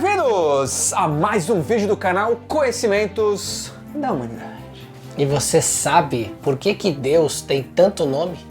Bem-vindos a mais um vídeo do canal Conhecimentos da Humanidade. E você sabe por que Deus tem tanto nome?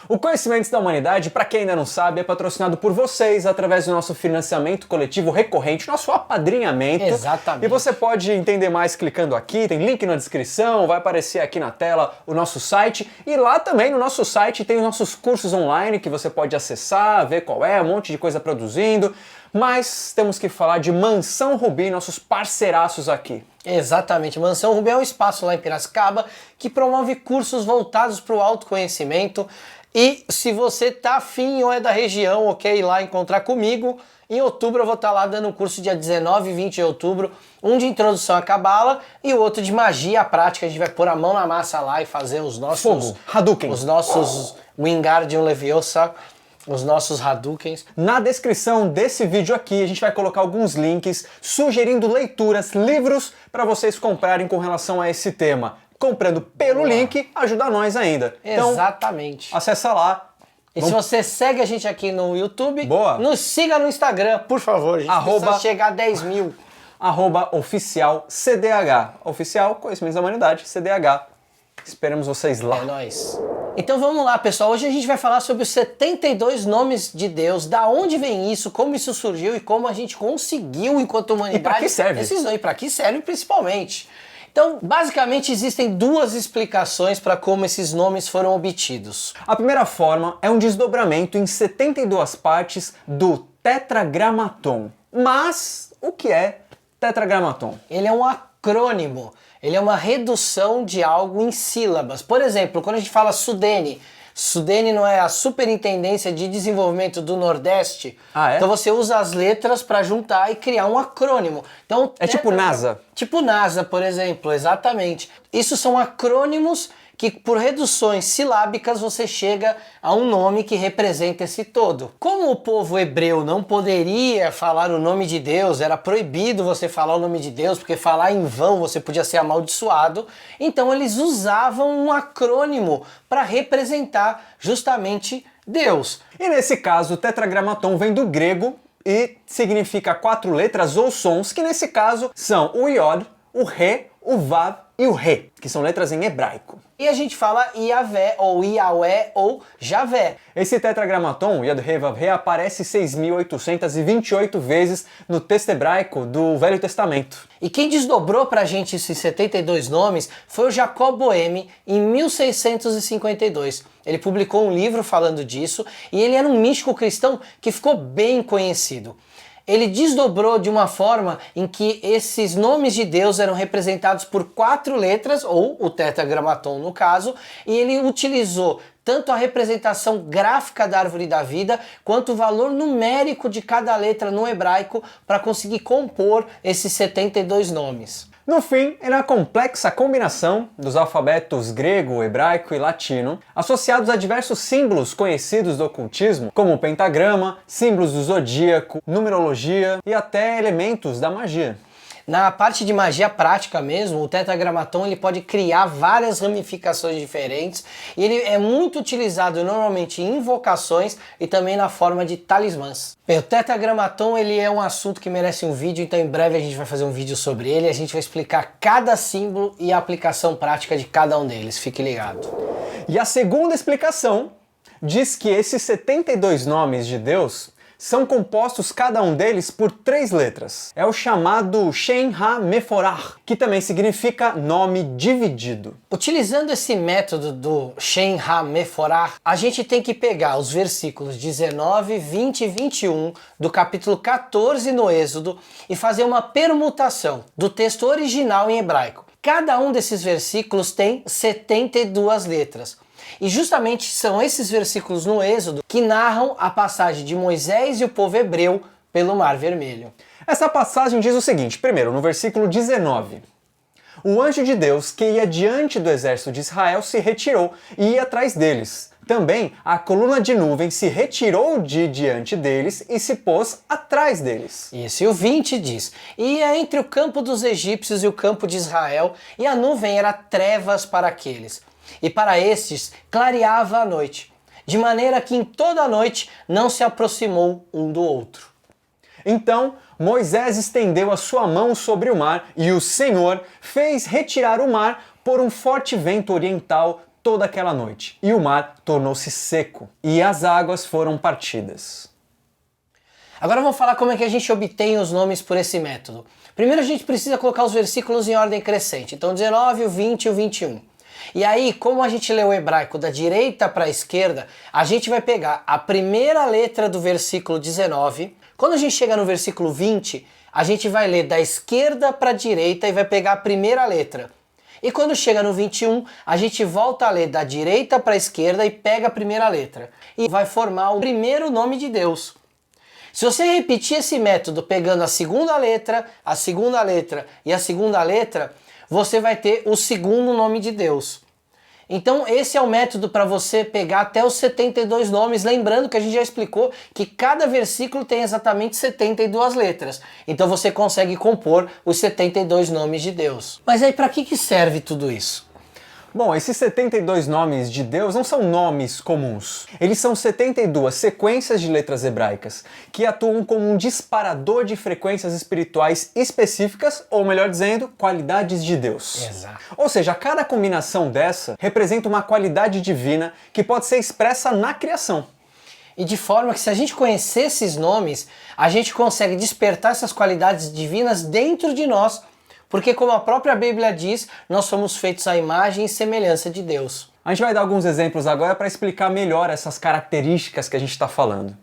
O Conhecimentos da Humanidade, para quem ainda não sabe, é patrocinado por vocês através do nosso financiamento coletivo recorrente, nosso apadrinhamento. Exatamente. E você pode entender mais clicando aqui, tem link na descrição, vai aparecer aqui na tela o nosso site. E lá também no nosso site tem os nossos cursos online que você pode acessar, ver qual é, um monte de coisa produzindo. Mas temos que falar de Mansão Rubi, nossos parceiraços aqui. Exatamente, Mansão Rubi é um espaço lá em Piracicaba que promove cursos voltados para o autoconhecimento. E se você tá afim ou é da região ou quer ir lá encontrar comigo, em outubro eu vou estar lá dando um curso dia 19 e 20 de outubro, um de introdução à cabala e o outro de magia prática. A gente vai pôr a mão na massa lá e fazer os nossos... Fogo, Hadouken. Os nossos Wingardium Leviosa, os nossos Hadoukens. Na descrição desse vídeo aqui a gente vai colocar alguns links sugerindo leituras, livros para vocês comprarem com relação a esse tema. Comprando pelo link, ajuda nós ainda. Então, exatamente. Acessa lá. E se você segue a gente aqui no YouTube, boa, nos siga no Instagram, por favor. A gente precisa chegar a 10 mil. @oficial CDH. Oficial Conhecimentos da Humanidade, CDH. Esperamos vocês lá. É nóis. Então vamos lá, pessoal. Hoje a gente vai falar sobre os 72 nomes de Deus, da onde vem isso, como isso surgiu e como a gente conseguiu, enquanto humanidade... E para que serve? E para que serve, principalmente. Então, basicamente, existem duas explicações para como esses nomes foram obtidos. A primeira forma é um desdobramento em 72 partes do Tetragrammaton. Mas, o que é Tetragrammaton? Ele é um acrônimo, ele é uma redução de algo em sílabas. Por exemplo, quando a gente fala Sudene, Sudene não é a Superintendência de Desenvolvimento do Nordeste? Ah, é? Então você usa as letras para juntar e criar um acrônimo. Então, é tipo NASA? Tipo NASA, por exemplo, exatamente. Isso são acrônimos que por reduções silábicas você chega a um nome que representa esse todo. Como o povo hebreu não poderia falar o nome de Deus, era proibido você falar o nome de Deus, porque falar em vão você podia ser amaldiçoado, então eles usavam um acrônimo para representar justamente Deus. E nesse caso, o Tetragrammaton vem do grego e significa 4 letras ou sons, que nesse caso são o Yod, o Re, o Vav e o Re, que são letras em hebraico. E a gente fala Iavé, ou Iaué, ou Javé. Esse Tetragrammaton, Yod Re Vav Re, aparece 6.828 vezes no texto hebraico do Velho Testamento. E quem desdobrou pra gente esses 72 nomes foi o Jacob Boehme em 1652. Ele publicou um livro falando disso e ele era um místico cristão que ficou bem conhecido. Ele desdobrou de uma forma em que esses nomes de Deus eram representados por 4 letras, ou o Tetragrammaton no caso, e ele utilizou tanto a representação gráfica da árvore da vida, quanto o valor numérico de cada letra no hebraico para conseguir compor esses 72 nomes. No fim, era a complexa combinação dos alfabetos grego, hebraico e latino, associados a diversos símbolos conhecidos do ocultismo, como o pentagrama, símbolos do zodíaco, numerologia e até elementos da magia. Na parte de magia prática mesmo, o Tetragrammaton ele pode criar várias ramificações diferentes e ele é muito utilizado normalmente em invocações e também na forma de talismãs. Bem, o Tetragrammaton ele é um assunto que merece um vídeo, então em breve a gente vai fazer um vídeo sobre ele, a gente vai explicar cada símbolo e a aplicação prática de cada um deles, fique ligado. E a segunda explicação diz que esses 72 nomes de Deus são compostos cada um deles por 3 letras. É o chamado Shem HaMeforach, que também significa nome dividido. Utilizando esse método do Shem HaMeforach, a gente tem que pegar os versículos 19, 20 e 21 do capítulo 14 no Êxodo e fazer uma permutação do texto original em hebraico. Cada um desses versículos tem 72 letras. E justamente são esses versículos no Êxodo que narram a passagem de Moisés e o povo hebreu pelo Mar Vermelho. Essa passagem diz o seguinte, primeiro, no versículo 19. O anjo de Deus que ia diante do exército de Israel se retirou e ia atrás deles. Também a coluna de nuvem se retirou de diante deles e se pôs atrás deles. Isso, e o 20 diz, ia entre o campo dos egípcios e o campo de Israel, e a nuvem era trevas para aqueles. E para estes clareava a noite. de maneira que em toda a noite não se aproximou um do outro. Então Moisés estendeu a sua mão sobre o mar e o Senhor fez retirar o mar por um forte vento oriental toda aquela noite. E o mar tornou-se seco e as águas foram partidas. Agora vamos falar como é que a gente obtém os nomes por esse método. Primeiro a gente precisa colocar os versículos em ordem crescente. Então 19, o 20 e o 21. E aí, como a gente lê o hebraico da direita para a esquerda, a gente vai pegar a primeira letra do versículo 19. Quando a gente chega no versículo 20, a gente vai ler da esquerda para a direita e vai pegar a primeira letra. E quando chega no 21, a gente volta a ler da direita para a esquerda e pega a primeira letra. E vai formar o primeiro nome de Deus. Se você repetir esse método pegando a segunda letra e a segunda letra, você vai ter o segundo nome de Deus. Então esse é o método para você pegar até os 72 nomes, lembrando que a gente já explicou que cada versículo tem exatamente 72 letras. Então você consegue compor os 72 nomes de Deus. Mas aí para que serve tudo isso? Bom, esses 72 nomes de Deus não são nomes comuns. Eles são 72 sequências de letras hebraicas que atuam como um disparador de frequências espirituais específicas, ou melhor dizendo, qualidades de Deus. Exato. Ou seja, cada combinação dessa representa uma qualidade divina que pode ser expressa na criação. E de forma que se a gente conhecer esses nomes, a gente consegue despertar essas qualidades divinas dentro de nós. Porque como a própria Bíblia diz, nós somos feitos à imagem e semelhança de Deus. A gente vai dar alguns exemplos agora para explicar melhor essas características que a gente está falando.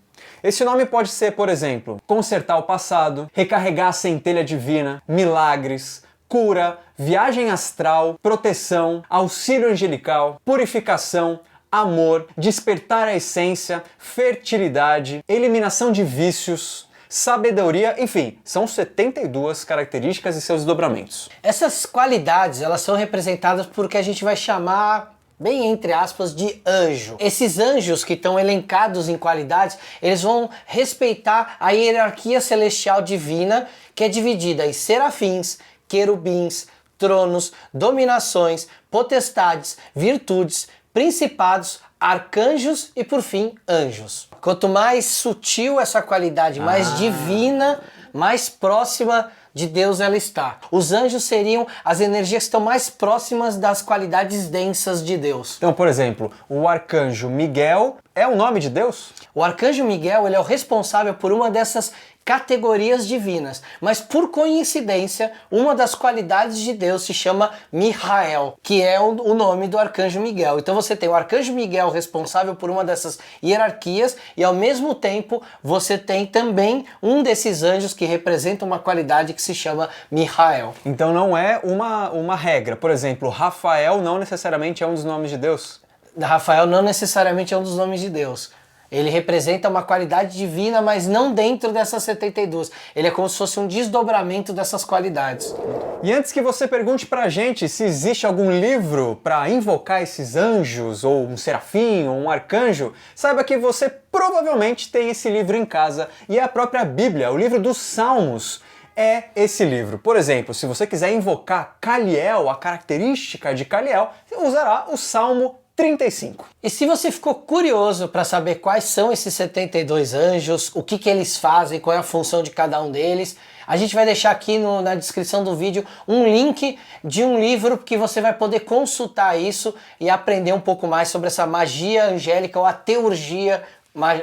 Esse nome pode ser, por exemplo, consertar o passado, recarregar a centelha divina, milagres, cura, viagem astral, proteção, auxílio angelical, purificação, amor, despertar a essência, fertilidade, eliminação de vícios, sabedoria, enfim, são 72 características e seus desdobramentos. Essas qualidades, elas são representadas por o que a gente vai chamar, bem entre aspas, de anjo. Esses anjos que estão elencados em qualidades, eles vão respeitar a hierarquia celestial divina, que é dividida em serafins, querubins, tronos, dominações, potestades, virtudes, principados, arcanjos e, por fim, anjos. Quanto mais sutil essa qualidade, mais divina, mais próxima de Deus ela está. Os anjos seriam as energias que estão mais próximas das qualidades densas de Deus. Então, por exemplo, o arcanjo Miguel é o nome de Deus? O arcanjo Miguel, ele é o responsável por uma dessas categorias divinas, mas por coincidência, uma das qualidades de Deus se chama Mihael, que é o nome do arcanjo Miguel. Então você tem o arcanjo Miguel responsável por uma dessas hierarquias e ao mesmo tempo você tem também um desses anjos que representa uma qualidade que se chama Mihael. Então não é uma regra. Por exemplo, Rafael não necessariamente é um dos nomes de Deus. Rafael não necessariamente é um dos nomes de Deus. Ele representa uma qualidade divina, mas não dentro dessas 72. Ele é como se fosse um desdobramento dessas qualidades. E antes que você pergunte pra gente se existe algum livro para invocar esses anjos, ou um serafim, ou um arcanjo, saiba que você provavelmente tem esse livro em casa, e é a própria Bíblia, o livro dos Salmos. É esse livro. Por exemplo, se você quiser invocar Caliel, a característica de Caliel, você usará o Salmo 35. E se você ficou curioso para saber quais são esses 72 anjos, o que eles fazem, qual é a função de cada um deles, a gente vai deixar aqui na descrição do vídeo um link de um livro que você vai poder consultar isso e aprender um pouco mais sobre essa magia angélica ou a teurgia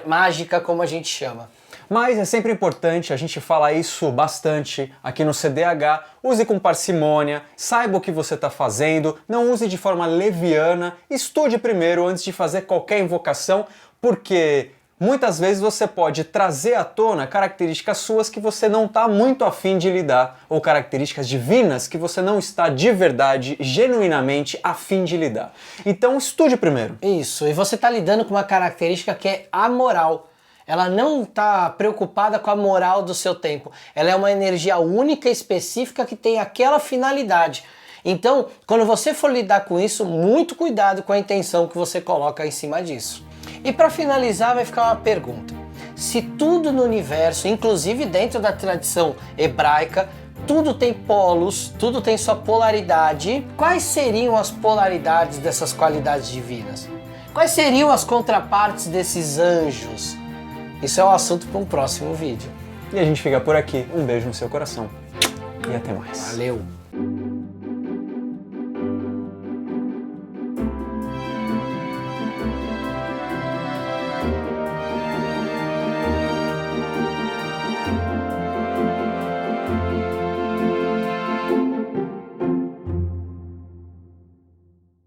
mágica, como a gente chama. Mas é sempre importante a gente falar isso bastante aqui no CDH. Use com parcimônia, saiba o que você está fazendo, não use de forma leviana, estude primeiro antes de fazer qualquer invocação, porque muitas vezes você pode trazer à tona características suas que você não está muito afim de lidar, ou características divinas que você não está de verdade, genuinamente afim de lidar. Então estude primeiro. Isso, e você está lidando com uma característica que é amoral. Ela não está preocupada com a moral do seu tempo. Ela é uma energia única e específica que tem aquela finalidade. Então, quando você for lidar com isso, muito cuidado com a intenção que você coloca em cima disso. E para finalizar, vai ficar uma pergunta. Se tudo no universo, inclusive dentro da tradição hebraica, tudo tem polos, tudo tem sua polaridade, quais seriam as polaridades dessas qualidades divinas? Quais seriam as contrapartes desses anjos? Isso é um assunto para um próximo vídeo. E a gente fica por aqui. Um beijo no seu coração e até mais. Valeu!